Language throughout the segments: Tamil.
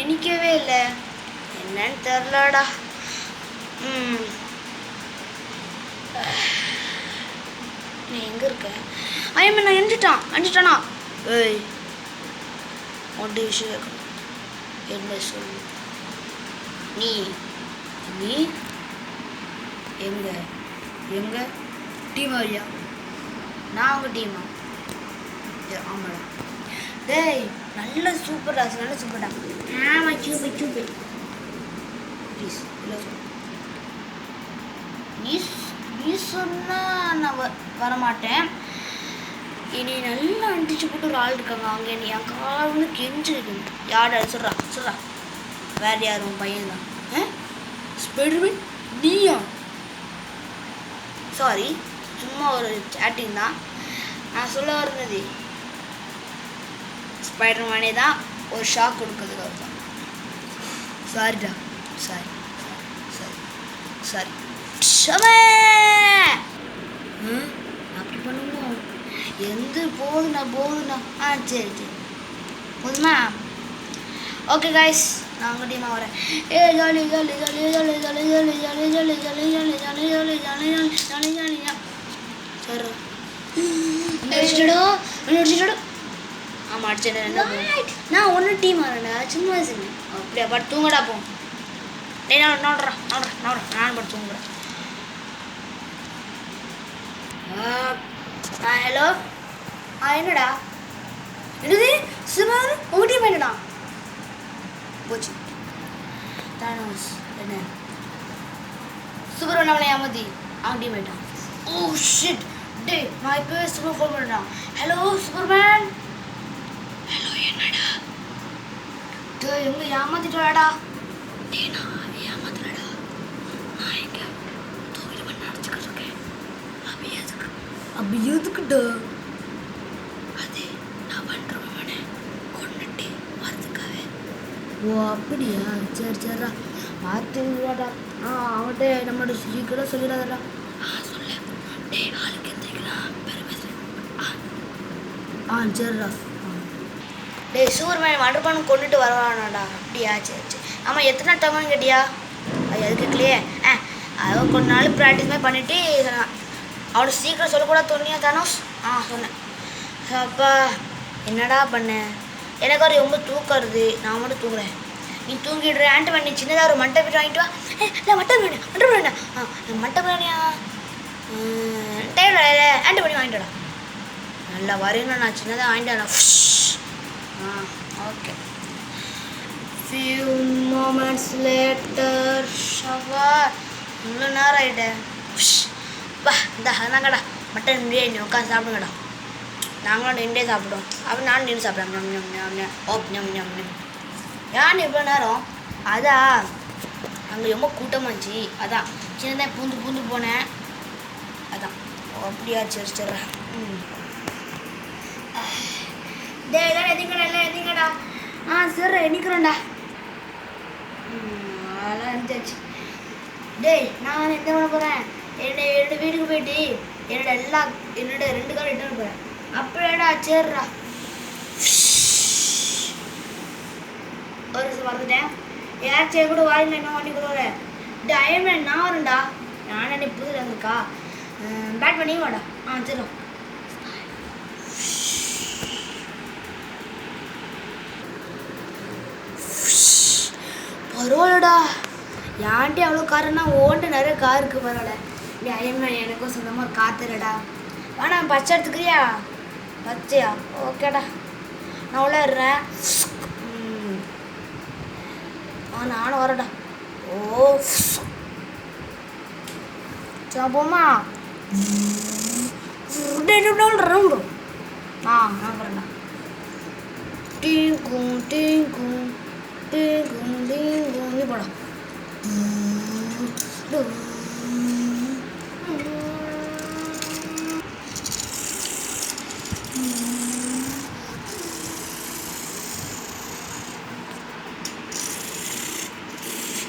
எண்ணிக்கவே இல்லை, என்னன்னு தெரிலடா. நீ எங்கே இருக்க? ஐயம்மா நான் அஞ்சிட்டானா? ஏய் ஒன்று விஷயம் கேட்கணும், என்ன சொல்லு. நீ நீ எங்க எங்க டீம் வரியா? நான் உங்கள் டீமா? ஆமாடா. டேய் நல்ல சூப்பர்டா, நல்ல சூப்பர்டா. ஆமாம் சூப்பர் ப்ளீஸ் இல்லை சொல்லு. நீ சொன்னால் நான் வரமாட்டேன். இனி நல்லா அடிச்சு போட்டு ஒரு ஆள் இருக்காங்க அங்கே. நீ என் கால் வந்து கெஞ்சு வைக்கணும். யாரா சொல்கிறா வேறு யாரும் பையன் தான். ஸ்பைடர்மேன் நீயா? சாரி, சும்மா ஒரு சேட்டிங் தான். நான் சொல்ல வருന്നത് ஸ்பைடர்மேனே தான் ஒரு ஷாக் கொடுக்கறதுக்கு தான். சாரிடா, சாரி அப்படி பண்ணுவோம். எந்த போதுண்ணா. சரி போதுமா? ஓகே காய்ஸ், நான் உங்கள் டீமாக வரேன். ஜாலி சரி ஆமாம் அடிச்சேன். நான் ஒன்று டீம் வரேன்டா, சும்மா சொன்னேன். அப்படியா பட் தூங்கடா போ. நான் பட் தூங்குறேன். ஹலோ என்னடா? என்னது சுமார் உங்கள் டீம் என்னடா போச்சு? தானோஸ் என்ன சூப்பர் நம்மளை ஏமாத்தி அவன் டீம் ஆயிட்டான். Oh shit. டே நான் இப்போ சூப்பர் ஃபோன் பண்ணுறான். Hello Superman. ஹலோ என்னடா? டே எங்க ஏமாத்திட்டாடா? டே நான் ஏமாத்தினடா. நான் எங்க தூக்கிட்டு பண்ண அடிச்சுக்கிட்டு இருக்கேன். அப்படி எதுக்குடா? அது நான் பண்ணுறவனே கொண்டுட்டு வரதுக்காக. ஓ அப்படியா? சரிடா பார்த்துடா. அவன்கிட்ட நம்மளோட சீக்கிரம் சொல்லிடாதடா. சொல்ல. டே ஆளுக்கு எந்திரிக்கலாம் பேர் பேசுகிறேன். சரிடா. டே சூப்பர்மேன் மண்டபானம் கொண்டுட்டு வருவானாடா? அப்படியா? சரி. ஆமாம் எத்தனை டவுன் கேட்டியா? அது எது கேட்கலையே. அவன் கொஞ்ச நாள் ப்ராக்டிஸ்மே பண்ணிவிட்டு அவனை சீக்கிரம் சொல்லக்கூட தோணியா தானோஸ்? சொன்னேன். அப்பா என்னடா பண்ணேன்? எனக்கு ஒரு ரொம்ப தூக்கம் வருது, நான் மட்டும் தூங்குறேன். நீ தூங்கிடுற. ஆண்ட்டு பண்ணி சின்னதாக ஒரு மட்டை பிரியாணி வாங்கிட்டு வா. இல்லை மட்டை பிரியாணி மட்டை பிரியாணியா? டைம் ஆண்ட்டு பண்ணி வாங்கிட்டடா. நல்லா வரையணும். நான் சின்னதாக வாங்கிட்டேன். ஓகே. few moments later. ஷவா இவ்வளோ நேரம் ஆகிட்டேன். பா இந்த நாங்கடா மட்டன் பிரியாணி உட்காந்து சாப்பிடுங்கடா. நாங்களும் நின்றே சாப்பிடுவோம். அப்புறம் நானும் நின்று சாப்பிட்றேன். ஏன் இவ்வளோ நேரம்? அதான் அங்கே ரொம்ப கூட்டமாக இருந்துச்சு, அதான் சின்னதாக பூந்து போனேன். அதான் அப்படியா? சரி. டே எல்லாம் எதிங்கடா. சரி எண்ணிக்கிறேன்டா. அதெல்லாம் இருந்துச்சு. டேய் நான் என்ன பண்ண போகிறேன்? என்னோட வீட்டுக்கு போயிட்டு என்னோட 2 கால் ரிட்டர்ன் போகிறேன். அப்படியாடா? சரிடா. ஒரு மறந்துட்டேன். யாராச்சும் கூட வாரிங்க என்ன பண்ணி கூட வரேன். டயமண்ட் நான் வரேன்டா. நான் என்ன புதுல இருந்துக்கா பேட் பண்ணி வாடா. சரி பரவாயில்லடா. ஏன்ட்டி அவ்வளோ காருன்னா ஓன்ட்டு நிறைய கார் இருக்குது. பரவாயில்ல. நீ அயன்மேன் எனக்கும் சொந்தமாக ஒரு கார் தரடா. வேணா பச்சை எடுத்துக்கிறியா? பச்சையா? ஓகேடா நான் உள்ள இருறேன். நானும் வரடா. ஓ போமா. நான் வரேன்டா. டீங்கும் நீ போடா.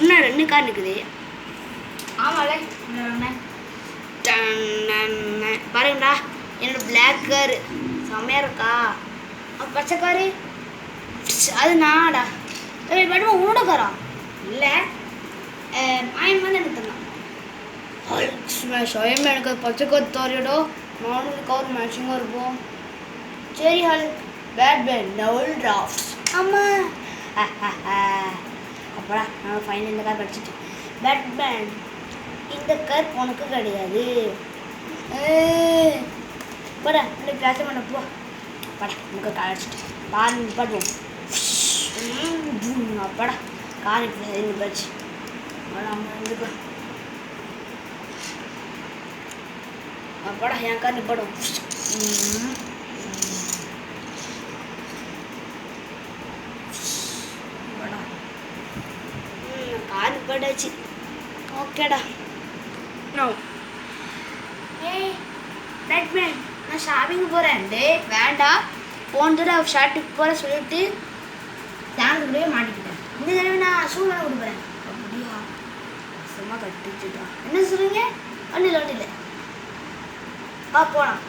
இன்னும் 2 கார் இருக்குது. ஆமாம்ல பாருங்கடா. என்னோட பிளாக் காரு செம்மையாக இருக்கா? பச்சை காரு அது நாடா. பேட்மேன் உன்னோட காரா இல்லை அயன் மேன் எனக்கு தந்தான். ஹல்க் ஸ்மாஷ் அயன் மேன் எனக்கு பச்சை கவர் தோறியடோ நானும் கவர் மேட்சிங்காக இருப்போம். சரி ஹல்க் பேட்மேன் டபுள் டிராஃப்ட். ஆமாம் அப்படா நான் ஃபைனல் இந்த கார் படிச்சுட்டு பேட்மேன் இந்த கார் உனக்கு கிடையாது. படா இந்த கிளாஸ் பண்ண போ படா உனக்கு கார் அடிச்சுட்டு கார் நிப்பாட்டுவோம். அப்படா கார் நிப்பாச்சு இருந்துக்கலாம். அப்படா என் கார் நிப்பாடும். கார் நிப்பாட்டாச்சு. ஓகேடா ஏய் பேட்மேன் நான் ஷாப்பிங் போகிறேன். டே வேண்டாம் போன தடவை ஷாப்பிங் போகிற சொல்லிட்டு தேங்க்லேயே மாட்டிக்கிட்டேன். இந்த தடவை நான் ஷூ வேலை கொடுக்குறேன். அப்படியா சும்மா கட்டிச்சுட்டான். என்ன சொல்லுங்க? ஒன்றும் இல்லை ஒன்றும் இல்லை வா போகலாம்.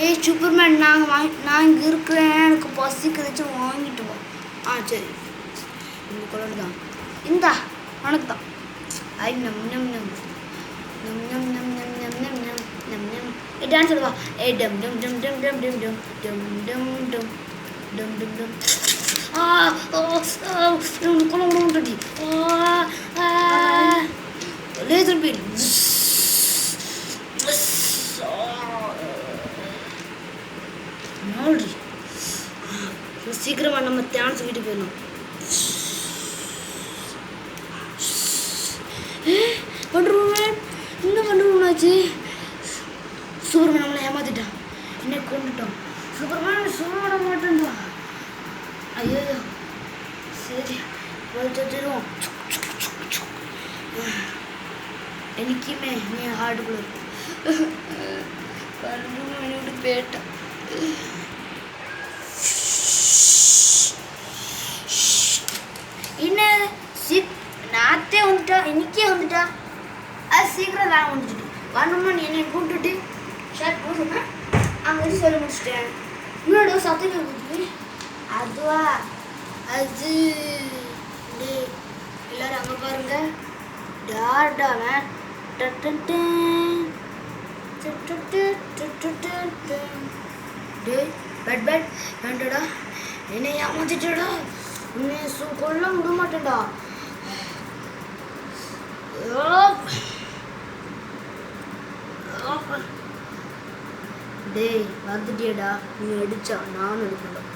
ஏய் சூப்பர்மேன் நான் இங்கே இருக்கிறேன் எனக்கு பசிக்குதாச்சும் வாங்கிட்டு வா. சரி இந்த கலர் தான் இந்தா உனக்கு தான். ஐ நம் நம் நம் நம் நம் நம் நம் நம் நம் நம் நம் நம் ஏ டான்ஸ் சொல்லுவா. ஏ டம் டம் டம் டம் டம் டம் டம் டம் டம் டம் டம் டம் கொலை விடுடி லேசர் பீல் நாளி சீக்கிரமா நம்ம டான்ஸ் வீட்டுக்கு போயிடணும். பண்ணுறேன் என்ன பண்ணுறோம்னாச்சு சூப்பர்மேன் நம்மளை ஏமாத்திட்டான். என்ன கொண்டுட்டோம். சூப்பர்மேன் சொல்ல மாட்டேன்டா. ஐயோ சரி வச்சுருவோம். எனக்குமே நீ ஹார்டுக்குள்ள இருக்கும் விட்டு போயிட்டான். என்ன நாத்தே வந்துட்டா இன்னைக்கே வந்துட்டா. அது சீக்கிரம் வேலை முடிச்சுட்டு வரணுமா நீ என்னை கூப்பிட்டுட்டு ஷர்ட் போட்டுனா அங்கே வச்சு சொல்லி முடிச்சிட்டேன். இன்னொரு சத்துக்கு கொடுத்து அதுவா அது எல்லாரும் அங்கே பாருங்க டார்டாவன் டே பேட் பேட் வேண்டடா என்னை ஏமாத்திட்டடா. உன்னை கொல்ல விட மாட்டேன்டா. டேய் வந்துட்டியடா நீ அடிச்சா நானும் எடுக்கணும்.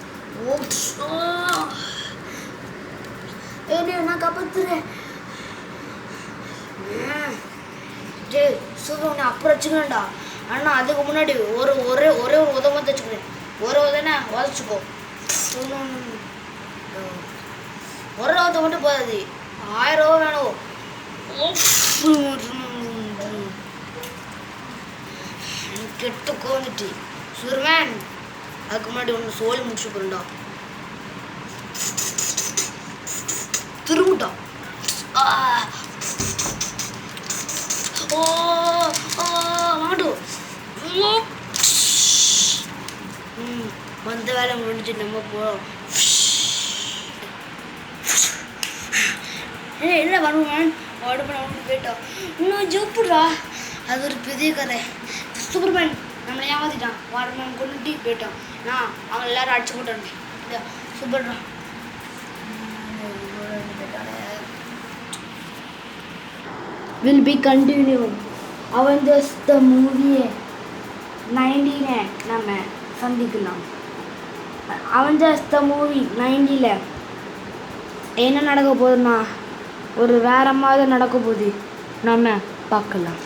ஏய் நான் காப்பாத்துறேன். டேய் சூப்பர் உன்னை அப்புறம் வச்சுக்கணும்டா. அண்ணா அதுக்கு முன்னாடி ஒரே ஒரு உதவ வச்சுக்கிறேன். ஒரு உதவினா உதச்சிக்கோ. ஒரு உதவ மட்டும் போதாது 1000 ரூபா வேணும். கெட்டு கோந்துட்டு சூப்பர்மேன் அதுக்கு முன்னாடி ஒன்று சோல் முடிச்சு போறா திரும்பிட்டான். ஓ மாட்டு வந்த வேலை முடிஞ்சு நம்ம போகிறோம். என்ன பண்ணுவேன் உடம்பு நம்ம போயிட்டோம். இன்னும் ஜூப்புடா அது ஒரு பெரிய கதை. சூப்பர்மேன் நம்மளை ஏமாத்திட்டான். வாரமேன் கொண்டுட்டு போயிட்டான். நான் அவங்க எல்லாரும் அடிச்சு போட்டேன். சூப்பர்டா will be continued. Avengers the movie 90 நம்ம சந்திக்கலாம். Avengers the movie 90 என்ன நடக்க போகுதுன்னா ஒரு வேற மாதிரி நடக்க போகுது. நம்ம பார்க்கலாம்.